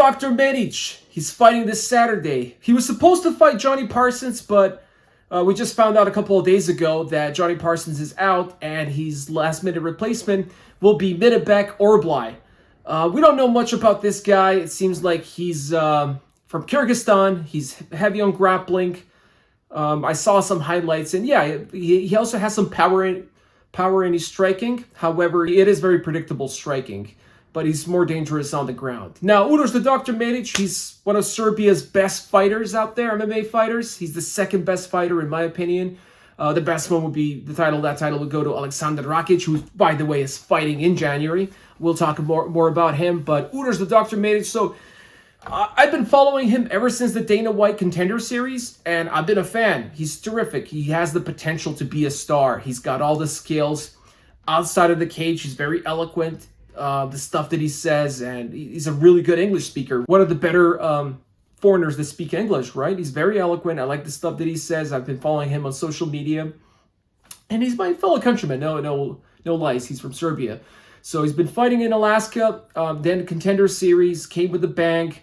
Dr. Medic. He's fighting this Saturday. He was supposed to fight Jonny Parsons, but we just found out a couple of days ago that Jonny Parsons is out, and his last-minute replacement will be Myktybek Orolbai. We don't know much about this guy. It seems like he's from Kyrgyzstan. He's heavy on grappling. I saw some highlights, and yeah, he also has some power in his striking. However, it is very predictable striking, but he's more dangerous on the ground. Now, Uros the Dr. Medic, he's one of Serbia's best fighters out there, MMA fighters. He's the second best fighter, in my opinion. The best one would be that title would go to Aleksandar Rakic, who, by the way, is fighting in January. We'll talk more about him, but Uros the Dr. Medic, so I've been following him ever since the Dana White Contender Series, and I've been a fan. He's terrific. He has the potential to be a star. He's got all the skills. Outside of the cage, he's very eloquent. The stuff that he says, and he's a really good English speaker. One of the better foreigners that speak English, right? He's very eloquent. I like the stuff that he says. I've been following him on social media, and he's my fellow countryman. No lies. He's from Serbia. So he's been fighting in Alaska, then Contender Series, came with a bang.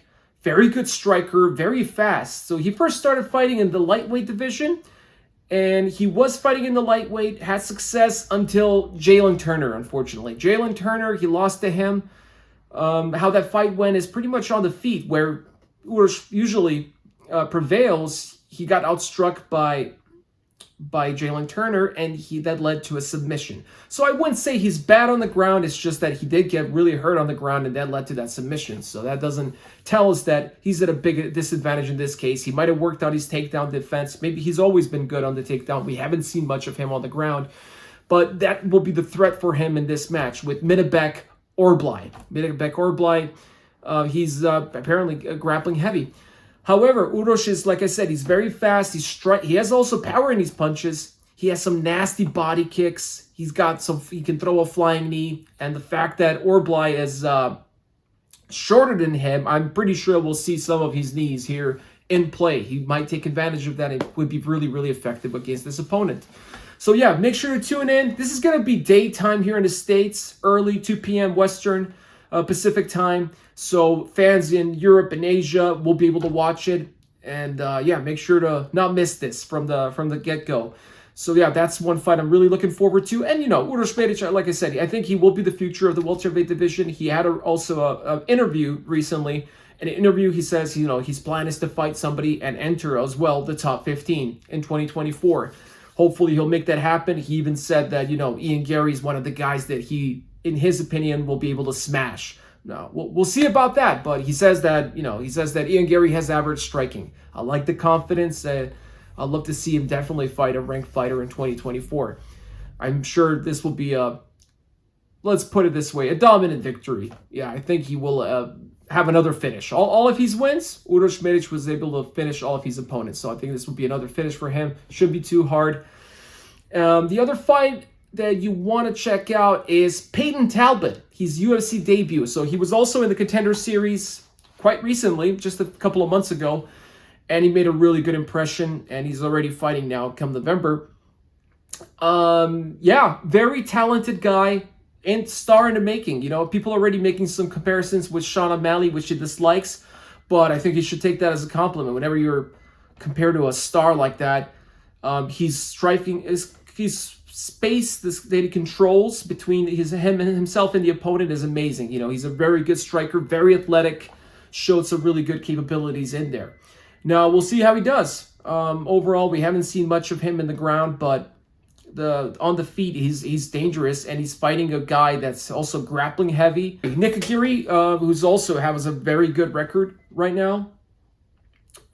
Very good striker, very fast. So he first started fighting in the lightweight division, and he was fighting in the lightweight, had success until Jalen Turner, unfortunately. Jalen Turner, he lost to him. How that fight went is pretty much on the feet, where Uros usually prevails. He got outstruck by Jalen Turner, and that led to a submission. So I wouldn't say he's bad on the ground. It's just that he did get really hurt on the ground, and that led to that submission. So that doesn't tell us that he's at a big disadvantage in this case. He might have worked out his takedown defense. Maybe he's always been good on the takedown. We haven't seen much of him on the ground, but that will be the threat for him in this match with Myktybek Orolbai. Myktybek Orolbai, he's apparently grappling heavy. However, Uros is, like I said, he's very fast. He has also power in his punches. He has some nasty body kicks. He can throw a flying knee. And the fact that Orolbai is shorter than him, I'm pretty sure we'll see some of his knees here in play. He might take advantage of that. It would be really, really effective against this opponent. So yeah, make sure to tune in. This is going to be daytime here in the States, early 2 p.m. Western Pacific time. So fans in Europe and Asia will be able to watch it. And yeah, make sure to not miss this from the get-go. So yeah, that's one fight I'm really looking forward to. And you know, Uros Medic, like I said, I think he will be the future of the welterweight division. He had also an interview recently. In an interview, he says, you know, his plan is to fight somebody and enter as well the top 15 in 2024. Hopefully he'll make that happen. He even said that, you know, Ian Gary is one of the guys that he, in his opinion, will be able to smash. No, we'll see about that, but he says that, you know, Ian Gary has average striking. I like the confidence. I'd love to see him definitely fight a ranked fighter in 2024. I'm sure this will be let's put it this way, a dominant victory. Yeah, I think he will have another finish. All of his wins, Uros Medic was able to finish all of his opponents. So I think this will be another finish for him. Shouldn't be too hard. The other fight that you want to check out is Payton Talbott, his UFC debut. So he was also in the Contender Series quite recently, just a couple of months ago, and he made a really good impression, and he's already fighting now come November. Yeah, very talented guy and star in the making. You know, people are already making some comparisons with Sean O'Malley, which he dislikes, but I think you should take that as a compliment. Whenever you're compared to a star like that, he's striking, his space that he controls between himself and the opponent is amazing. You know, he's a very good striker, very athletic, showed some really good capabilities in there. Now, we'll see how he does. Overall, we haven't seen much of him in the ground, but on the feet, he's dangerous, and he's fighting a guy that's also grappling heavy. Myktybek, who's also has a very good record right now.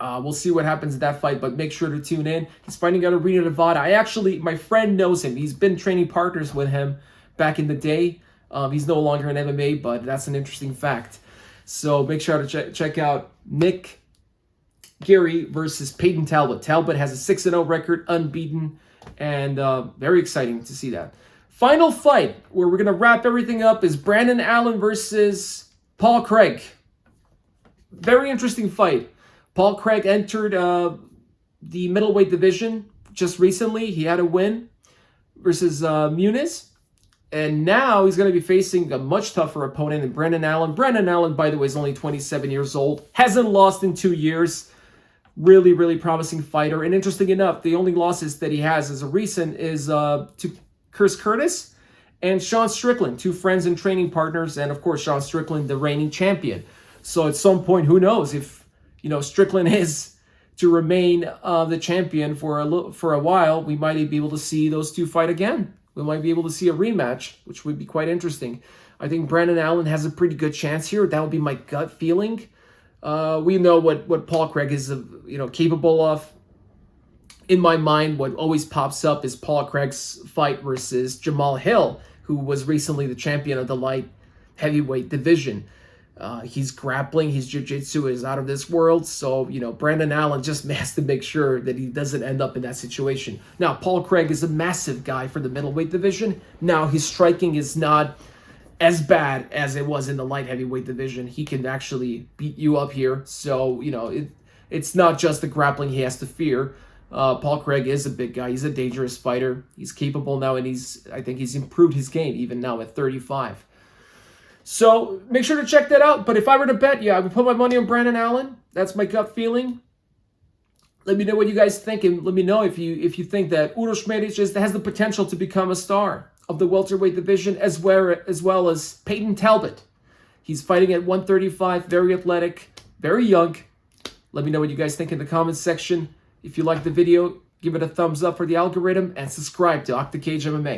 We'll see what happens in that fight, but make sure to tune in. He's fighting out of Reno, Nevada. My friend knows him. He's been training partners with him back in the day. He's no longer in MMA, but that's an interesting fact. So make sure to check out Nick Gary versus Payton Talbott. Talbott has a 6-0 record, unbeaten, and very exciting to see that. Final fight, where we're going to wrap everything up, is Brandon Allen versus Paul Craig. Very interesting fight. Paul Craig entered the middleweight division just recently. He had a win versus Muniz. And now he's going to be facing a much tougher opponent in Brendan Allen. Brendan Allen, by the way, is only 27 years old. Hasn't lost in 2 years. Really, really promising fighter. And interesting enough, the only losses that he has as a recent is to Chris Curtis and Sean Strickland, 2 friends and training partners. And, of course, Sean Strickland, the reigning champion. So at some point, who knows if, Strickland is to remain the champion for a while, we might be able to see those 2 fight again. We might be able to see a rematch, which would be quite interesting. I think Brendan Allen has a pretty good chance here. That would be my gut feeling. We know what Paul Craig is, capable of. In my mind, what always pops up is Paul Craig's fight versus Jamal Hill, who was recently the champion of the light heavyweight division. He's grappling, his jiu-jitsu is out of this world. So, Brendan Allen just has to make sure that he doesn't end up in that situation. Now, Paul Craig is a massive guy for the middleweight division. Now, his striking is not as bad as it was in the light heavyweight division. He can actually beat you up here. So, it's not just the grappling he has to fear. Paul Craig is a big guy. He's a dangerous fighter. He's capable now, and I think he's improved his game even now at 35. So make sure to check that out. But if I were to bet, I would put my money on Brendan Allen. That's my gut feeling. Let me know what you guys think, and let me know if you think that Uros has the potential to become a star of the welterweight division, as well as Payton Talbott. He's fighting at 135, very athletic, very young. Let me know what you guys think in the comments section. If you like the video, give it a thumbs up for the algorithm and subscribe to OctaCage MMA.